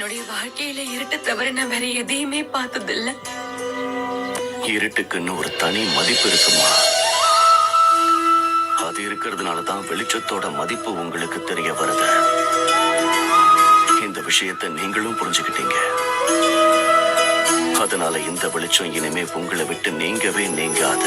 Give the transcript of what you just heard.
என்னுடைய வாழ்க்கையில இருட்டு தவிர நான் வேற எதையுமே பார்த்ததில்ல. இருட்டுக்குன்னு ஒரு தனி மதிப்பு இருக்குமா? அது இருக்கிறதுனாலதான் வெளிச்சத்தோட மதிப்பு உங்களுக்கு தெரிய வருது. இந்த விஷயத்தை நீங்களும் புரிஞ்சுக்கிட்டீங்க. அதனால இந்த வெளிச்சம் இனிமே உங்களை விட்டு நீங்கவே நீங்காத.